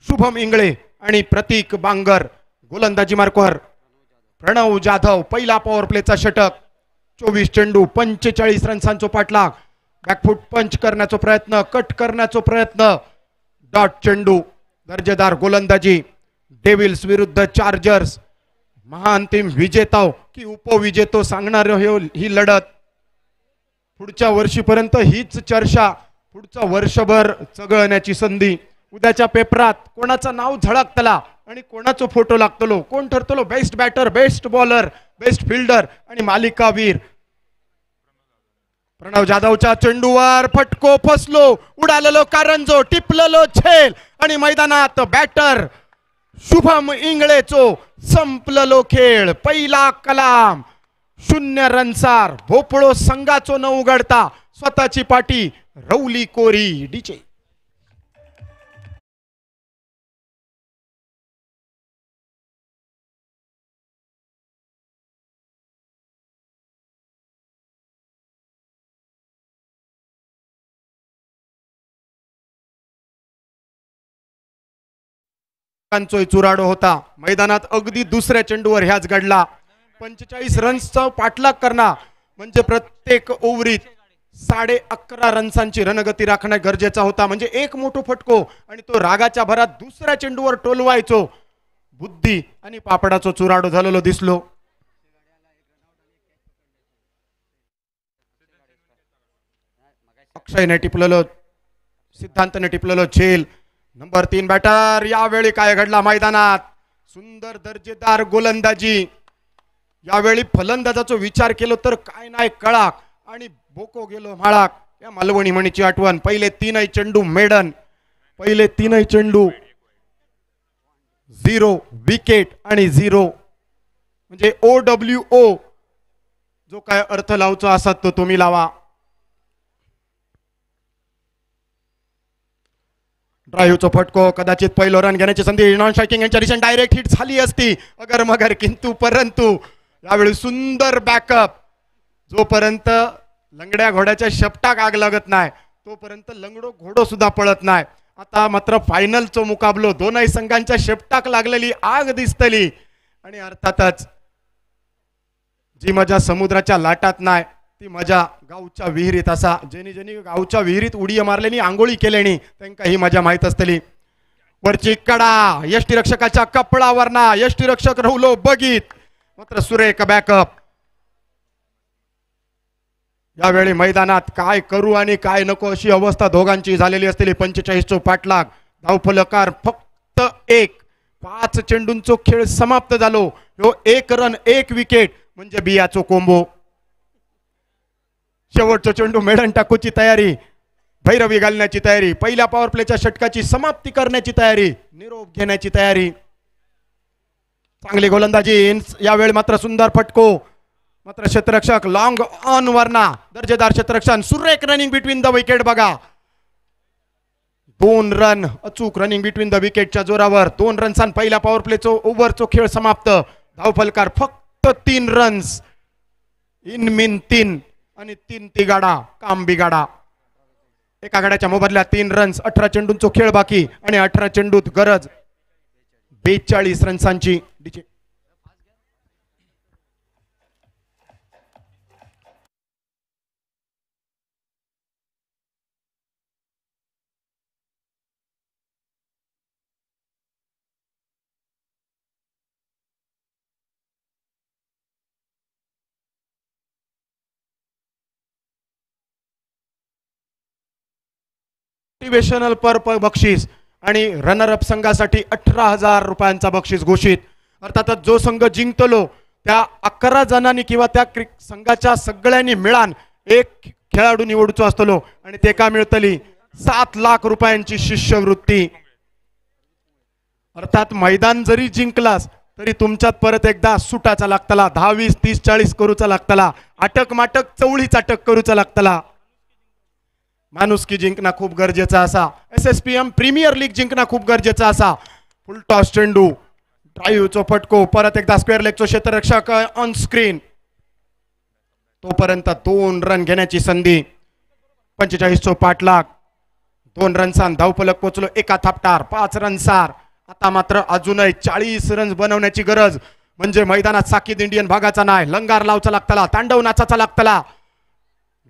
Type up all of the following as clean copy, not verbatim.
शुभम इंगळे आणि प्रतीक बांगर गोलंदाजी मार्कवर. प्रणव जाधव पहिला पॉवर प्लेचा षटक. 24 चेंडू 45 रन्सांचा पाठलाग. बॅकफूट पंच करण्याचा प्रयत्न, कट करण्याचा प्रयत्न, डॉट चेंडू. दर्जेदार गोलंदाजी. डेव्हिल्स विरुद्ध चार्जर्स. महाअंतिम विजेता की उपविजेतो सांगणार ही लढत. पुढच्या वर्षीपर्यंत हीच चर्चा, पुढचं वर्षभर चघळण्याची संधी. उद्याच्या पेपरात कोणाचं नाव झळकतला आणि कोणाचा फोटो लागतलो, कोण ठरतलो best batter, best bowler, best fielder आणि मालिकावीर. प्रणव जाधवच्या चेंडूवर फटको फसलो, उडालेलो कारंजो, टिपलेलो झेल आणि मैदानात बॅटर शुभम इंगळेचो संपलेलो खेळ. पहिला कलाम 0 रनसार. भोपळो संघाचो न उघडता स्वतःची पाठी रवली कोरी. डीजे चुराडो होता. मैदानात अगदी दुसऱ्या चेंडूवर ह्याच घडला. 45 रन्सचा पाठलाग करणं म्हणजे प्रत्येक ओव्हरीत 11.5 रन्सांची रणगती राखणे गरजेचा होता. म्हणजे एक मोठा फटको आणि तो रागाच्या भरात दुसऱ्या चेंडूवर टोलवायचो. बुद्धी आणि पापडाचो चुराडो झालेलो दिसलो. अक्षयने टिपलेलो, सिद्धांतने टिपलेलो झेल. Number 3 batter. यावेळी काय घडला मैदानात? सुंदर दर्जेदार गोलंदाजी. यावेळी फलंदाजाचा विचार केलो तर काय नाही कळाक आणि बोको गेलो म्हाळाक. या मालवणी म्हणीची आठवण. पहिले 3 चेंडू मेडन, पहिले 3 चेंडू 0 विकेट आणि 0 म्हणजे OWO जो काय अर्थ लावचा असत तो तुम्ही लावा. ड्राईव्हचा फटको, कदाचित पहिलो रन घेण्याची संधी. नॉन स्ट्रायकिंग यांच्या दिशेने डायरेक्ट हिट झाली असती अगर मगर, किंतु परंतु यावेळी सुंदर बॅकअप. जोपर्यंत लंगड्या घोड्याच्या शेपटाक आग लागत नाही तोपर्यंत लंगडो घोडो सुद्धा पळत नाही. आता मात्र फायनलचो मुकाबलो. दोनही संघांच्या शेपटाक लागलेली आग दिसतली आणि अर्थातच जी मजा समुद्राच्या लाटात नाही ती मजा गावच्या विहिरीत असा. ज्यांनी ज्यांनी गावच्या विहिरीत उडी मारलेली, आंघोळी केल्यानी त्यांना ही मजा माहित असतली. वरची कडा यष्टीरक्षकाच्या कपडावर ना, यष्टीरक्षक राहुलो बघित. मात्र सुरेख बॅकअप. यावेळी मैदानात काय करू आणि काय नको अशी अवस्था दोघांची झालेली असलेली. 45 पाठलाग. धावफलकार फक्त 1. 5 चेंडूंचो खेळ समाप्त झालो. ह्यो 1 रन 1 विकेट म्हणजे बियाचो कोंबो. शेवटचा चेंडू मेडन टाकूची तयारी, भैरवी घालण्याची तयारी, पहिल्या पॉवर प्लेच्या षटकाची समाप्ती करण्याची तयारी, निरोप घेण्याची तयारी. चांगली गोलंदाजी. यावेळी मात्र सुंदर फटको. मात्र क्षेत्ररक्षक लॉंग ऑन वरना, दर्जेदार क्षेत्ररक्षण. सुरेख रनिंग बिटवीन द विकेट बघा. 2 रन अचूक रनिंग बिटवीन द विकेटच्या जोरावर. 2 रन्सान पहिल्या पॉवर प्लेचो ओव्हरचो खेळ समाप्त. धावफलकार फक्त 3 रन्स. इन मिन 3 आणि 3 तिगाडा काम बिगाडा. एका गड्याच्या मोबदल्यात 3 रन्स. 18 चेंडूंचो खेळ बाकी आणि 18 चेंडूत गरज 42 रन्सांची. मोटिवेशनल पर बक्षीस आणि रनरअप संघासाठी 18,000 रुपयांचा बक्षीस घोषित. अर्थातच जो संघ जिंकतलो त्या 11 जणांनी किंवा त्या संघाच्या सगळ्यांनी मिळून एक खेळाडू निवडूचो असतलो आणि ते का मिळतली 7 लाख रुपयांची शिष्यवृत्ती. अर्थात मैदान जरी जिंकलास तरी तुमच्यात परत एकदा सुटाचा लागतला. 10, 20, 30, 40 करूचा लागतला. अटक माटक चवळीच अटक करूचा लागतला. माणुसकी जिंकणं खूप गरजेचा असा. SSPM प्रीमियर लीग जिंकणं खूप गरजेचा असा. फुल टॉस चेंडू, ड्राईव्हचो फटको, परत एकदा स्क्वेअर लेगचो क्षेत्ररक्षक ऑन स्क्रीन. तोपर्यंत 2 रन घेण्याची संधी. 45 पाठलाग. 2 रन्सान धावफलक पोहोचलो एका थापटार 5 रन्सार. आता मात्र अजूनही 40 रन्स बनवण्याची गरज. म्हणजे मैदानात साकीद इंडियन भागाचा नाही, लंगार लावचा लागतला, तांडव नाचाचा लागतला,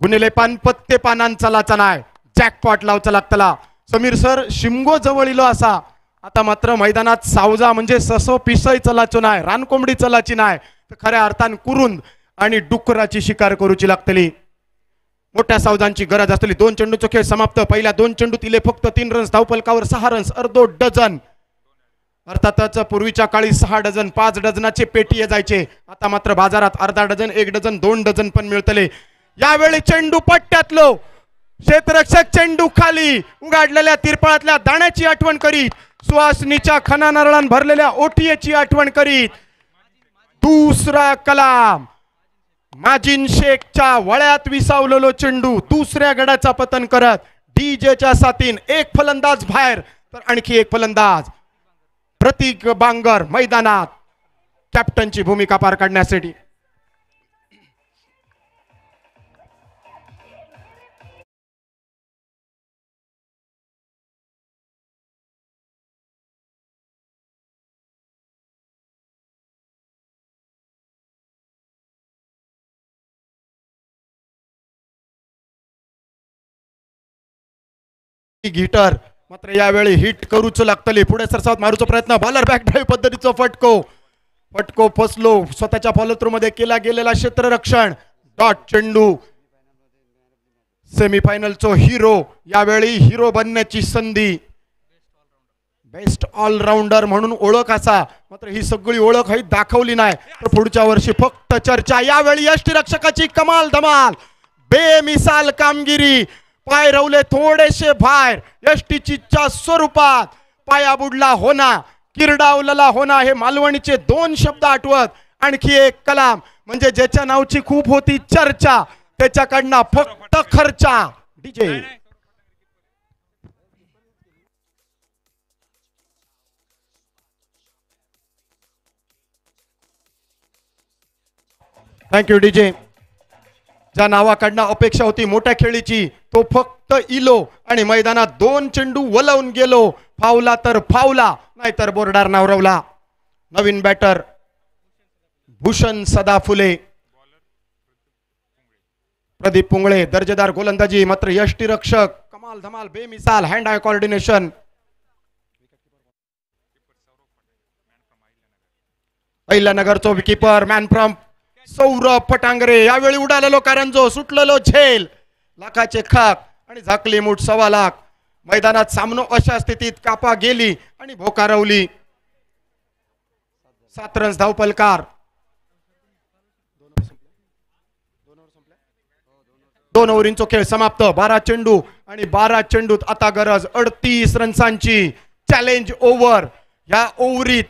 गुन्हेले पान पत्ते पानांचा लाचा नाही, जॅकपॉट लावचा लागतला. समीर सर शिमगो जवळ इलो असा. आता मात्र मैदानात सावजा म्हणजे ससो पिसई चलाचो नाही, रानकोंबडी चलाची नाही, तर खऱ्या अर्थान कुरुंद आणि डुकराची शिकार करूची लागतली. मोठ्या सावजांची गरज असतली. 2 चेंडूचा खेळ समाप्त. पहिल्या 2 चेंडूत इले फक्त 3 रन्स, धावफलकावर 6 रन्स, अर्धो डझन. अर्थातच पूर्वीच्या काळी 6 डझन 5 डझनाचे पेटी जायचे. आता मात्र बाजारात अर्धा डझन 1 डझन 2 डझन पण मिळतले. यावेळी चेंडू पट्ट्यातलो, क्षेत्ररक्षक चेंडू खाली उघडलेल्या तिरपाळातल्या दाण्याची आठवण करीत, सुहासनीच्या खना नारळान भरलेल्या ओठीची आठवण करीत दुसरा कलाम माजिन शेखच्या वळ्यात विसावलेलो चेंडू दुसऱ्या गडाचा पतन करत डीजेच्या साथीन एक फलंदाज बाहेर तर आणखी एक फलंदाज प्रतीक बांगर मैदानात कॅप्टनची भूमिका पार काढण्यासाठी. हिटर मात्र यावेळी हिट करूच लागतले. पुढे सरसावत मारूचा प्रयत्न, बॉलर बॅक ड्राईव्ह पद्धतीचा फटको फसलो. स्वतःच्या फॉलो थ्रू मध्ये केला गेलेला क्षेत्ररक्षण. डॉट चेंडू. सेमीफायनलचो हिरो, यावेळी हिरो बनण्याची संधी. बेस्ट ऑलराऊंडर म्हणून ओळख असा, मात्र ही सगळी ओळख ही दाखवली नाही. तर पुढच्या वर्षी फक्त चर्चा. यावेळी यष्टीरक्षकाची कमाल धमाल, बेमिसाल कामगिरी. पाय रवले थोडेसे बाहेर, यष्टीच्या स्वरूपात पाया बुडला होना, किरडावलेला होना, हे मालवणीचे 2 शब्द आठवत आणखी एक कलाम. म्हणजे ज्याच्या नावची खूप होती चर्चा, त्याच्याकडनं फक्त खर्चा. DJ thank you. डीजे ज्या नावाकडनं अपेक्षा होती मोठ्या खेळीची, तो फक्त इलो आणि मैदानात 2 चेंडू वलवून गेलो. फावला तर फावला, नाहीतर बोर्डार नावरवला. नवीन बॅटर भूषण सदाफुले, प्रदीप पुंगळे दर्जेदार गोलंदाजी. मात्र यष्टीरक्षक कमाल धमाल, बेमिसाल हँड आय कोऑर्डिनेशन. अहिल्यानगरचो wicketkeeper man from Saurabh Phatangare. यावेळी उडालेलो कारंजो, सुटलेलो झेल, लाखाचे खाक आणि झाकली मूठ 1.25 लाख. मैदानात सामनो अशा स्थितीत कापा गेली आणि भोकारवली. 7 रन्स धावपलकार. 2 ओव्हरींचा खेळ समाप्त. 12 चेंडू आणि 12 चेंडूत आता गरज 38 रन्सांची. Challenge over. या ओव्हरीत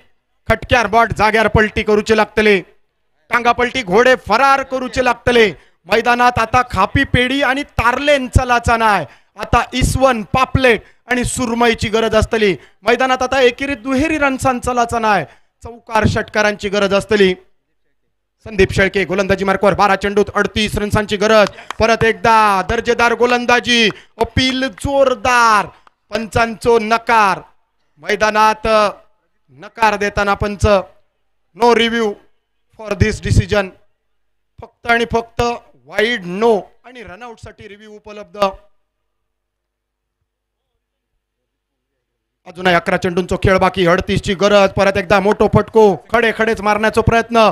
खटक्यार बॉट जाग्यार पलटी करूचे लागतले, टांगा पलटी घोडे फरार करूचे लागतले. मैदानात आता खापी पेढी आणि तारलेन चलाचा नाही, आता इसवन पापलेट आणि सुरमईची गरज असतली. मैदानात आता एकेरी दुहेरी रन्सान चलाचा नाही, चौकार षटकारांची गरज असतली. संदीप शेळके गोलंदाजी मार्कवर. 12 चेंडूत 38 रन्सांची गरज. परत एकदा दर्जेदार गोलंदाजी, अपील जोरदार, पंचांचो नकार. मैदानात नकार देताना पंच no review for this decision, फक्त आणि फक्त वाईड नो आणि रनआउट साठी रिव्ह्यू उपलब्ध. अजूनही 11 चेंडूंचा खेळ बाकी. 38 ची गरज. परत एकदा मोठो फटको, खडे खडेच मारण्याचा प्रयत्न,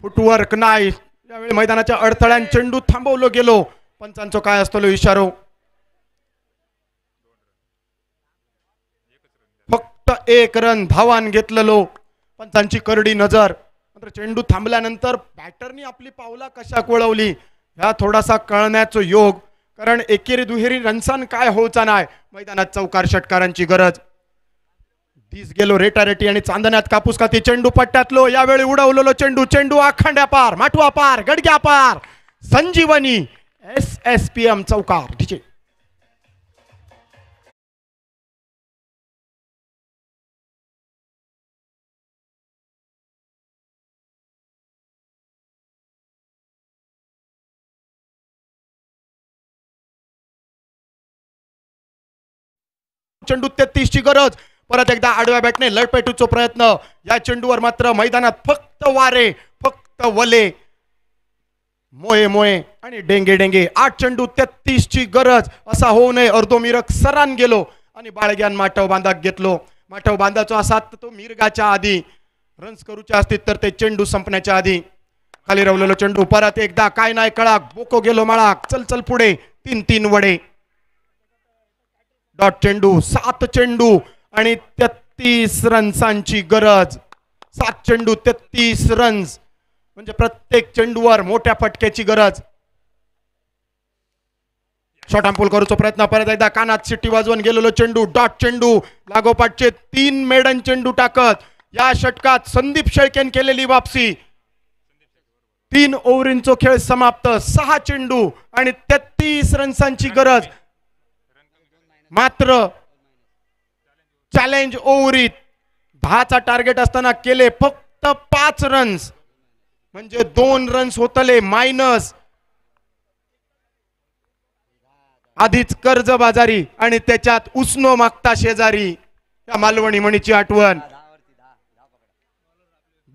फुटवर्क नाही. यावेळी मैदानाच्या अडथळ्यान चेंडू थांबवलो गेलो. पंचांचो काय असतो इशारो, फक्त 1 रन धावान घेतलेलो. पंचांची करडी नजर. मात्र चेंडू थांबल्यानंतर बॅटरनी आपली पावला कशा वळवली ह्या थोडासा कळण्याचा योग, कारण एकेरी दुहेरी रन्सान काय होचा नाही. मैदानात चौकार षटकारांची गरज. दिस गेलो रेटारेटी आणि चांदण्यात कापूस खाती. चेंडू पट्ट्यातलो. यावेळी उडवलेलो चेंडू, चेंडू आखांड्या पार, माटवा पार, गडग्या पार. संजीवनी SSPM चौकार. ठीक चेंडू 33 ची गरज. परत एकदा आडव्या बॅटने लढपेटूचा प्रयत्न. या चेंडूवर मात्र मैदानात फक्त वारे, फक्त वले, मोये मोये आणि डेंगे डेंगे. 8 चेंडू 33 ची गरज. असा होऊ नये. अर्धो मिरग सरान गेलो आणि बाळग्यान माटव बांधाक घेतलो. माटव बांधाचो असा तो मिरगाच्या आधी रन्स करूचे असतील तर ते चेंडू संपण्याच्या आधी. खाली रवलेलो चेंडू परत एकदा काय नाही कळाक. बोको गेलो माळाक. चल चल पुढे. 3-3 वडे. डॉट चेंडू. 7 चेंडू आणि 33 रन्सांची गरज. 7 चेंडू 33 रन्स म्हणजे प्रत्येक चेंडूवर मोठ्या फटक्याची गरज. शॉट अँपूल करूचा प्रयत्न. परत एकदा कानात शिट्टी वाजवून गेलेलो चेंडू. डॉट चेंडू. लागोपाठचे 3 मेडन चेंडू टाकत या षटकात संदीप शेळकेन केलेली वापसी. 3 ओव्हरींचा खेळ समाप्त. 6 चेंडू आणि 33 रन्सांची गरज. मात्र चॅलेंज ओव्हरीत 10चा टार्गेट असताना केले फक्त 5 रन्स म्हणजे 2 रन्स होतले मायनस. आधीच कर्जबाजारी आणि त्याच्यात उसनो मागता शेजारी. या मालवणी म्हणीची आठवण.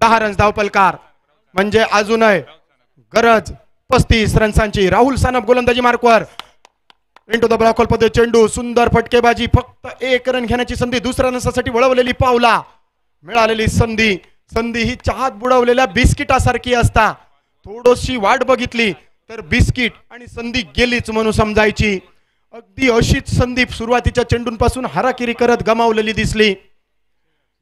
10 रन्स धावपलकार म्हणजे अजूनही गरज 35 रन्सांची. राहुल सानप गोलंदाजी मार्कवर. इंटू द ब्लॉक पद्धत चेंडू. सुंदर फटकेबाजी. फक्त 1 रन घेण्याची संधी. दुसऱ्या रन्सासाठी वळवलेली पावला. मिळालेली संधी. संधी ही चहात बुडवलेल्या बिस्किटासारखी असता. थोडीशी वाट बघितली तर बिस्किट आणि संधी गेलीच म्हणून समजायची. अगदी अशीच संधी सुरुवातीच्या चेंडूंपासून हाराकिरी करत गमावलेली दिसली.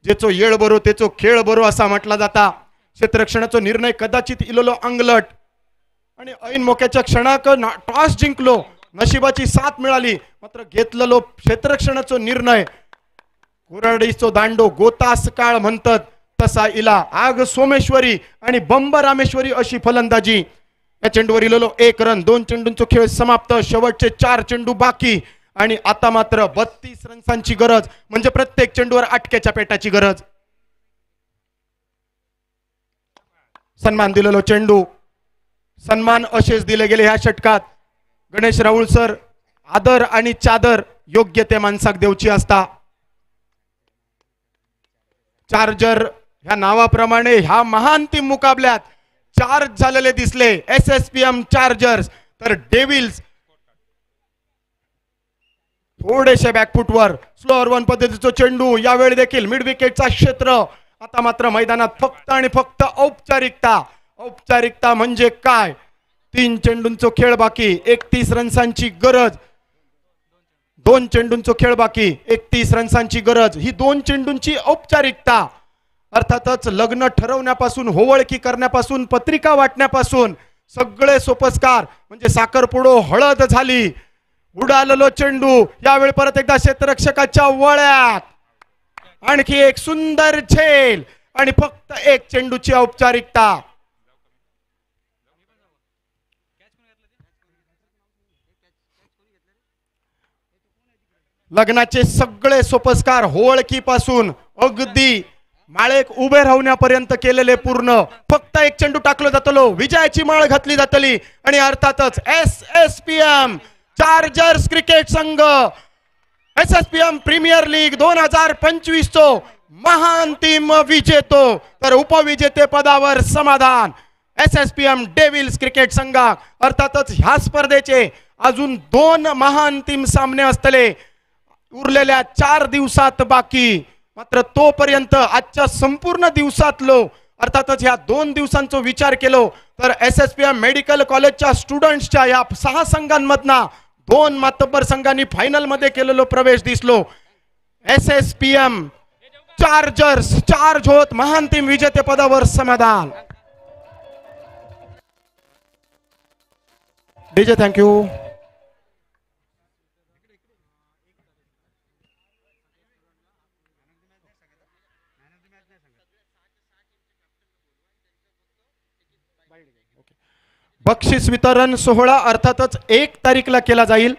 जेचो येळ बरो तेचो खेळ बरो असा म्हटला जाता. क्षेत्ररक्षणाचा निर्णय कदाचित इलोलो अंगलट आणि ऐन मोक्याच्या क्षणाक टॉस जिंकलो. नशिबाची साथ मिळाली मात्र घेतलेलो क्षेत्ररक्षणाचा निर्णय. कुराडीचो दांडो गोतास काळ म्हणतात तसा इला. आग सोमेश्वरी आणि बंब रामेश्वरी अशी फलंदाजी. या चेंडूवर इलेलो 1 रन. 2 चेंडूंचा खेळ समाप्त. शेवटचे 4 चेंडू बाकी आणि आता मात्र 32 रन्सांची गरज म्हणजे प्रत्येक चेंडूवर अटक्याच्या पेटाची गरज. सन्मान दिलेलो चेंडू. सन्मान असेच दिले गेले ह्या षटकात. गणेश राहुल सर आदर आणि चादर योग्य ते माणसाक देवची असता. चार्जर ह्या नावाप्रमाणे ह्या महांतिम मुकाबल्यात चार्ज झालेले दिसले SSPM चार्जर्स. तर डेव्हिल्स थोडेसे बॅकफुटवर. स्लोअर 1 पद्धतीचा चेंडू. यावेळी देखील मिड विकेटचा क्षेत्र. आता मात्र मैदानात फक्त आणि फक्त औपचारिकता. औपचारिकता म्हणजे काय. 3 चेंडूंचा खेळ बाकी. 31 रन्सांची गरज. 2 चेंडूंचा खेळ बाकी. 31 रन्सांची गरज. ही 2 चेंडूंची औपचारिकता. अर्थातच लग्न ठरवण्यापासून होवळकी करण्यापासून पत्रिका वाटण्यापासून सगळे सोपस्कार म्हणजे साखरपुडो हळद झाली. उडालेलो चेंडू. यावेळी परत एकदा क्षेत्ररक्षकाच्या वळ्यात. आणखी एक सुंदर झेल आणि फक्त 1 चेंडूची औपचारिकता. लग्नाचे सगळे सोपस्कार होळकीपासून अगदी माळेक उभे राहण्यापर्यंत केलेले पूर्ण. फक्त 1 चेंडू टाकलो जातलो. विजयाची माळ घातली जातली आणि अर्थातच SSPM चार्जर्स क्रिकेट संघ SSPM प्रीमियर लीग 2025 चो महाअंतिम विजेतो. तर उपविजेते पदावर समाधान SSPM डेव्हिल्स क्रिकेट संघाक. अर्थातच ह्या स्पर्धेचे अजून 2 महाअंतिम सामने असतले उरलेल्या 4 दिवसात बाकी. मात्र तोपर्यंत आजच्या संपूर्ण दिवसातलो अर्थातच ह्या 2 दिवसांचा विचार केलो तर SSPM मेडिकल कॉलेजच्या स्टुडंट्सच्या या 6 संघांमधना 2 मातब्बर संघांनी फायनल मध्ये केलेलो प्रवेश दिसलो. SSPM चार्जर्स चार्ज होत महाअंतिम विजेते पदावर समाधान. DJ thank you. बक्षीस वितरण सोहळा अर्थातच 1 तारीखला केला जाईल.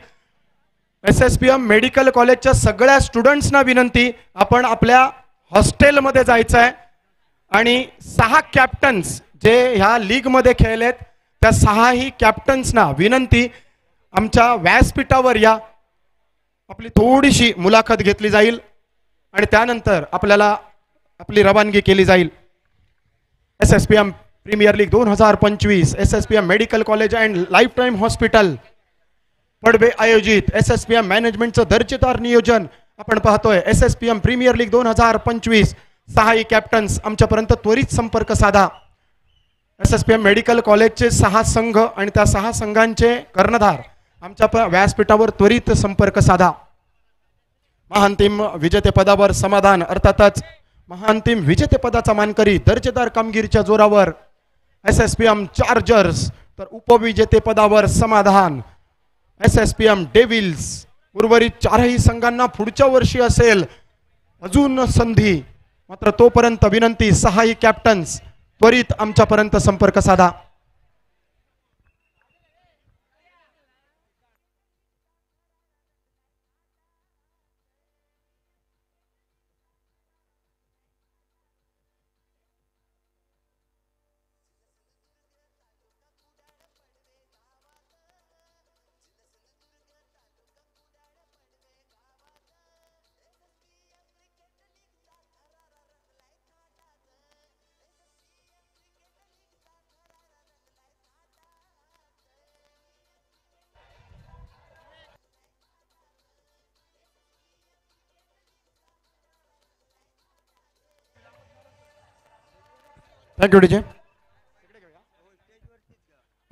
SSPM मेडिकल कॉलेजच्या सगळ्या स्टुडंट्सना विनंती आपण आपल्या हॉस्टेलमध्ये जायचं आहे आणि 6 कॅप्टन्स जे ह्या लीग मध्ये खेळलेत त्या 6ही कॅप्टन्सना विनंती आमच्या व्यासपीठावर या. आपली थोडीशी मुलाखत घेतली जाईल आणि त्यानंतर आपल्याला आपली रवानगी केली जाईल. SSPM premier league 2025 SSPM medical college and lifetime hospital पडबे आयोजित SSPM मॅनेजमेंटचं दर्जेदार नियोजन आपण पाहतोय. SSPM प्रीमियर लीग 2025 6 कॅप्टन्स आमच्यापर्यंत त्वरित संपर्क साधा. SSPM मेडिकल कॉलेजचे 6 संघ आणि त्या 6 संघांचे कर्णधार आमच्या व्यासपीठावर त्वरित संपर्क साधा. महाअंतिम विजेतेपदावर समाधान अर्थातच महाअंतिम विजेतेपदाचा मानकरी दर्जेदार कामगिरीच्या जोरावर SSPM चार्जर्स, तर उपविजेतेपदावर समाधान SSPM डेव्हिल्स. उर्वरित 4ही संघांना पुढच्या वर्षी असेल अजून संधी, मात्र तोपर्यंत विनंती 6ही कॅप्टन्स त्वरित आमच्यापर्यंत संपर्क साधा. Thank you DJ.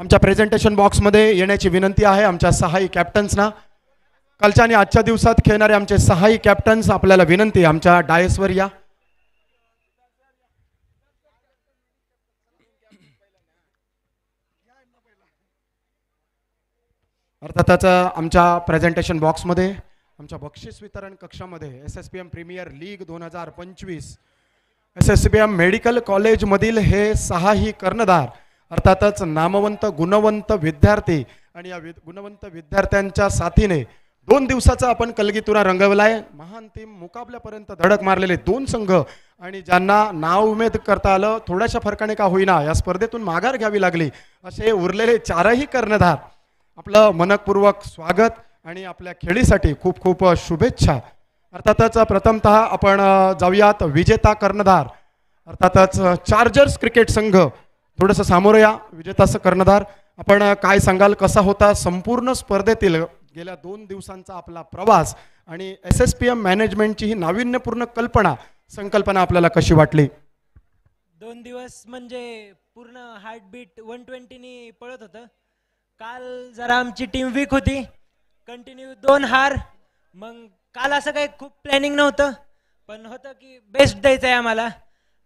आमच्या प्रेझेंटेशन बॉक्समध्ये येण्याची विनंती आहे आमच्या 6ही कॅप्टन्सना. कालच्या आणि आजच्या दिवसात खेळणारे आमचे 6ही कॅप्टन्स आपल्याला विनंती आमच्या डायसवर या. अर्थातच आमच्या प्रेझेंटेशन बॉक्समध्ये आमच्या बक्षीस वितरण कक्षामध्ये SSPM premier league 2025 SSPM medical कॉलेजमधील हे 6ही कर्णधार अर्थातच नामवंत गुणवंत विद्यार्थी आणि या गुणवंत विद्यार्थ्यांच्या साथीने 2 दिवसाचा आपण कलगीतुरा रंगवलाय. महाअंतिम मुकाबल्यापर्यंत धडक मारलेले 2 संघ आणि ज्यांना नाव उमेद करता आलं थोड्याशा फरकाने का होईना या स्पर्धेतून माघार घ्यावी लागली असे उरलेले 4ही कर्णधार आपलं मनपूर्वक स्वागत आणि आपल्या खेळीसाठी खूप खूप शुभेच्छा. अर्थातच प्रथमतः आपण जाऊयात विजेता कर्णधार अर्थातच चार्जर्स क्रिकेट संघ. थोडंसं सामोरं या विजेता कर्णधार. आपण काय सांगाल, कसा होता संपूर्ण स्पर्धेतील गेल्या 2 दिवसांचा आपला प्रवास आणि SSPM मॅनेजमेंटची ही नाविन्यपूर्ण संकल्पना आपल्याला कशी वाटली? 2 दिवस म्हणजे पूर्ण हार्टबीट 120 ने पळत होतं. काल जरा आमची टीम वीक होती, कंटिन्यू 2 हार. मग काल असं काही खूप प्लॅनिंग नव्हतं, पण होतं की बेस्ट द्यायचं आहे आम्हाला.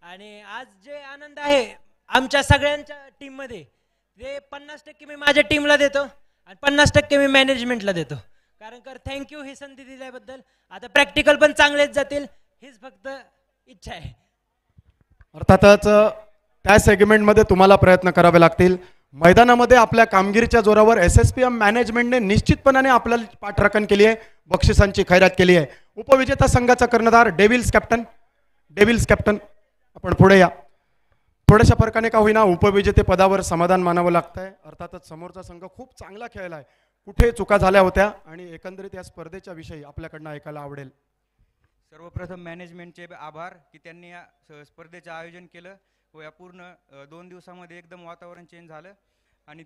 आणि आज जे आनंद आहे आमच्या सगळ्यांच्या टीममध्ये ते 50% मी माझ्या टीमला देतो आणि 50% मी मॅनेजमेंटला देतो. कारण थँक्यू ही संधी दिल्याबद्दल. आता प्रॅक्टिकल पण चांगलेच जातील हीच फक्त इच्छा आहे. अर्थातच त्या सेगमेंटमध्ये तुम्हाला प्रयत्न करावे लागतील. मैदानामध्ये आपल्या कामगिरीच्या जोरावर SSPM मॅनेजमेंटने निश्चितपणाने आपल्याला पाठराखण केली आहे, बक्षिसांची खैरात केली आहे. उपविजेता संघाचा कर्णधार डेव्हिल्स कॅप्टन आपण पुढे या. थोड्याशा फरकाने का होईना उपविजेते पदावर समाधान मानावं लागतंय. अर्थातच समोरचा संघ खूप चांगला खेळलाय, कुठे चुका झाल्या होत्या आणि एकंदरीत या स्पर्धेच्या विषयी आपल्याकडनं ऐकायला आवडेल. सर्वप्रथम मॅनेजमेंटचे आभार की त्यांनी या स्पर्धेचे आयोजन केलं व या पूर्ण 2 दिवसामध्ये एकदम वातावरण चेंज झालं. आणि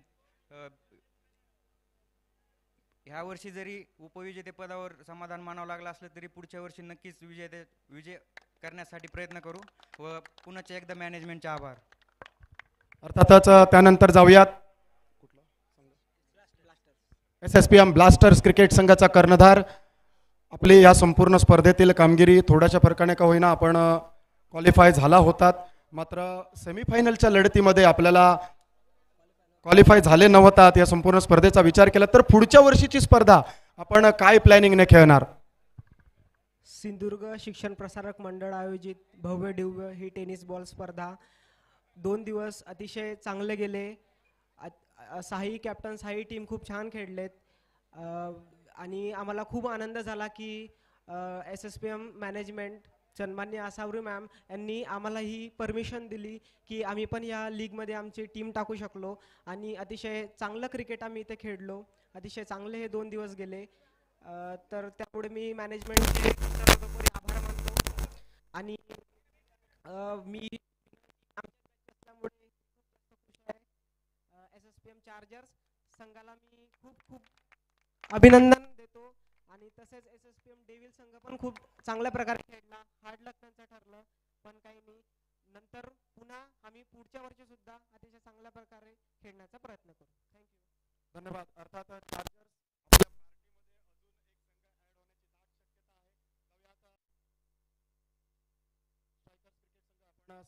ह्या वर्षी जरी उपविजेतेपदावर समाधान मानावं लागलं असलं तरी पुढच्या वर्षी नक्कीच विजय करण्यासाठी प्रयत्न करू व पुन्हा एकदा मॅनेजमेंटचे आभार. अर्थातच त्यानंतर जाऊयात SSPM ब्लास्टर्स क्रिकेट संघाचा कर्णधार. आपली या संपूर्ण स्पर्धेतील कामगिरी थोड्याशा फरकाने का होईना आपण क्वालिफाय झाला होतात, मात्र सेमीफायनलच्या लढतीमध्ये आपल्याला क्वालिफाय झाले नव्हतात. या संपूर्ण स्पर्धेचा विचार केला तर पुढच्या वर्षीची स्पर्धा आपण काय प्लॅनिंगने खेळणार? सिंधुदुर्ग शिक्षण प्रसारक मंडळ आयोजित भव्य दिव्य ही टेनिस बॉल स्पर्धा 2 दिवस अतिशय चांगले गेले. 6ही कॅप्टन 6ही टीम खूप छान खेळलेत आणि आम्हाला खूप आनंद झाला की SSPM मॅनेजमेंट सन्मान्य आसावरी मॅम यांनी आम्हाला ही परमिशन दिली की आम्ही पण या लीगमध्ये आमची टीम टाकू शकलो आणि अतिशय चांगलं क्रिकेट आम्ही इथे खेळलो. अतिशय चांगले हे 2 दिवस गेले. तर त्यामुळे मी मॅनेजमेंटचे सर्वतोपरी आभार मानतो आणि मी असल्यामुळे SSPM चार्जर्स संघाला मी खूप खूप अभिनंदन देतो आणि तसेच SSPM डेव्हिल संघ पण खूप चांगल्या प्रकारे खेळला. हार्ड लक त्यांचं ठरलं पण काही नाही. नंतर पुन्हा आम्ही पुढच्या वर्षी सुद्धा अतिशय चांगल्या प्रकारे खेळण्याचा प्रयत्न करू. थँक्यू. धन्यवाद. अर्थात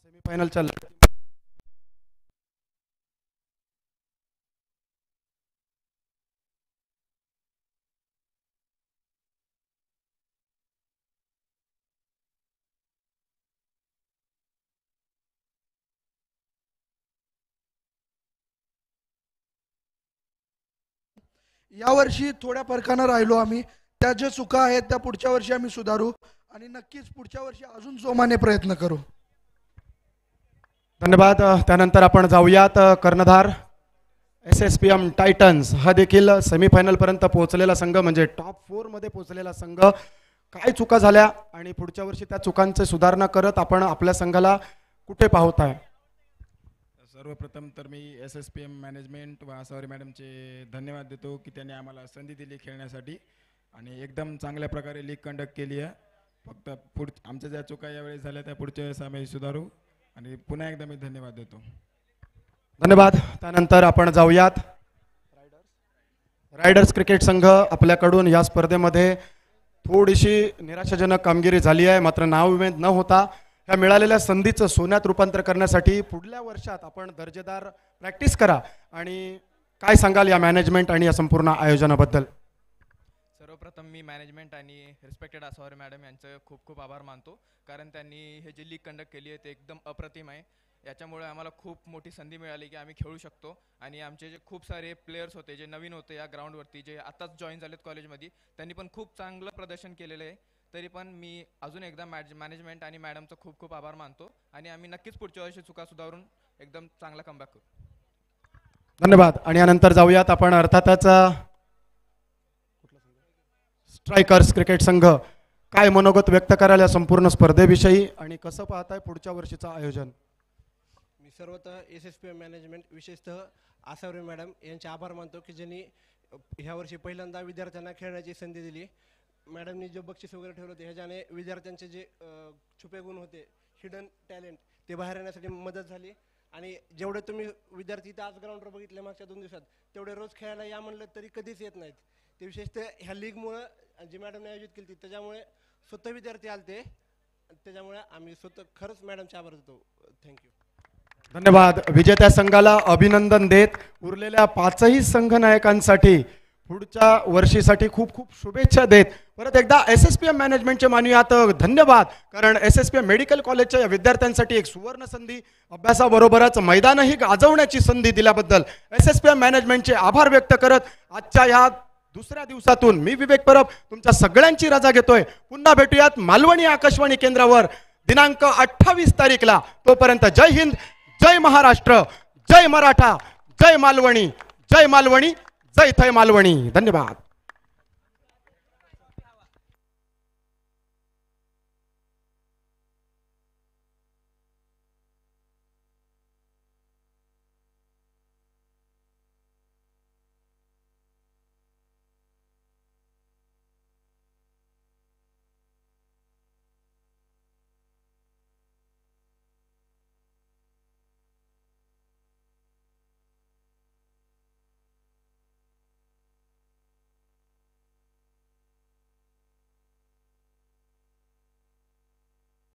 सेमीफायनलच्या यावर्षी थोड्या फरकानं राहिलो आम्ही. त्या ज्या चुका आहेत त्या पुढच्या वर्षी आम्ही सुधारू आणि नक्कीच पुढच्या वर्षी अजून जोमाने प्रयत्न करू. धन्यवाद. त्यानंतर आपण जाऊयात कर्णधार SSPM टायटन्स हा देखील सेमीफायनल पर्यंत पोहोचलेला संघ म्हणजे टॉप 4 मध्ये पोहोचलेला संघ. काय चुका झाल्या आणि पुढच्या वर्षी त्या चुकांचे सुधारणा करत आपण आपल्या संघाला कुठे पाहताय? सर्वप्रथम तर मी SSPM मॅनेजमेंट व आसावरी मॅडमचे धन्यवाद देतो की त्यांनी आम्हाला संधी दिली खेळण्यासाठी आणि एकदम चांगल्या प्रकारे लीग कंडक्ट केली आहे. फक्त आमच्या ज्या चुका यावेळेस झाल्या त्या पुढच्या वेळेस आम्ही सुधारू आणि पुन्हा एकदा मी धन्यवाद देतो. धन्यवाद. त्यानंतर आपण जाऊयात रायडर्स क्रिकेट संघ. आपल्याकडून या स्पर्धेमध्ये थोडीशी निराशाजनक कामगिरी झाली आहे. मात्र नाउमेद न होता ह्या मिळालेल्या संधीचं सोन्यात रूपांतर करण्यासाठी पुढल्या वर्षात आपण दर्जेदार प्रॅक्टिस करा. आणि काय सांगाल या मॅनेजमेंट आणि या संपूर्ण आयोजनाबद्दल? सर्वप्रथम मी मॅनेजमेंट आणि रिस्पेक्टेड आसावरी मॅडम यांचं खूप खूप आभार मानतो कारण त्यांनी हे जे लीग कंडक्ट केली आहे ते एकदम अप्रतिम आहे. याच्यामुळे आम्हाला खूप मोठी संधी मिळाली की आम्ही खेळू शकतो आणि आमचे जे खूप सारे प्लेयर्स होते जे नवीन होते या ग्राउंडवरती जे आताच जॉईन झालेत कॉलेजमध्ये त्यांनी पण खूप चांगलं प्रदर्शन केलेलं आहे. तरी पण मी अजून एकदा मॅनेजमेंट आणि मॅडमचा खूप खूप आभार मानतो आणि आम्ही नक्कीच पुढच्या वर्षी चुका सुधारून एकदम चांगला कमबॅक करू. धन्यवाद. आणि यानंतर जाऊयात आपण अर्थातच स्ट्रायकर्स क्रिकेट संघ. काय मनोगत व्यक्त कराल या संपूर्ण स्पर्धेविषयी आणि कसं पाहताय पुढच्या वर्षीचं आयोजन? मी सर्वतः SSPM मॅनेजमेंट विशेषतः आसावरी मॅडम यांचे आभार मानतो की ज्यांनी ह्या वर्षी पहिल्यांदा विद्यार्थ्यांना खेळण्याची संधी दिली. मॅडमनी जे बक्षीस वगैरे ठेवलं होते ह्याच्याने विद्यार्थ्यांचे जे छुपे गुण होते, हिडन टॅलेंट, ते बाहेर येण्यासाठी मदत झाली. आणि जेवढे तुम्ही विद्यार्थी इथं आज ग्राउंडवर बघितले मागच्या 2 दिवसात तेवढे रोज खेळायला या म्हणलं तरी कधीच येत नाहीत. ते विशेषतः ह्या लीगमुळं जे मॅडमने आयोजित केली होती त्याच्यामुळे स्वतः विद्यार्थी आलते. त्याच्यामुळे आम्ही स्वतः खरंच मॅडमचे आभार देतो. थँक्यू. धन्यवाद. विजेत्या संघाला अभिनंदन देत उरलेल्या 5ही संघ नायकांसाठी पुढच्या वर्षीसाठी खूप खूप शुभेच्छा देत परत एकदा SSPM मॅनेजमेंटचे मानूयात धन्यवाद. कारण SSPM मेडिकल कॉलेजच्या या विद्यार्थ्यांसाठी एक सुवर्ण संधी, अभ्यासाबरोबरच मैदानही गाजवण्याची संधी दिल्याबद्दल SSPM मॅनेजमेंटचे आभार व्यक्त करत आजच्या या दुसऱ्या दिवसातून मी विवेक परब तुमच्या सगळ्यांची रजा घेतोय. पुन्हा भेटूयात मालवणी आकाशवाणी केंद्रावर दिनांक 28 तारीखला. तोपर्यंत जय हिंद, जय महाराष्ट्र, जय मराठा, जय मालवणी, जय मालवणी, जय थय मालवणी. धन्यवाद.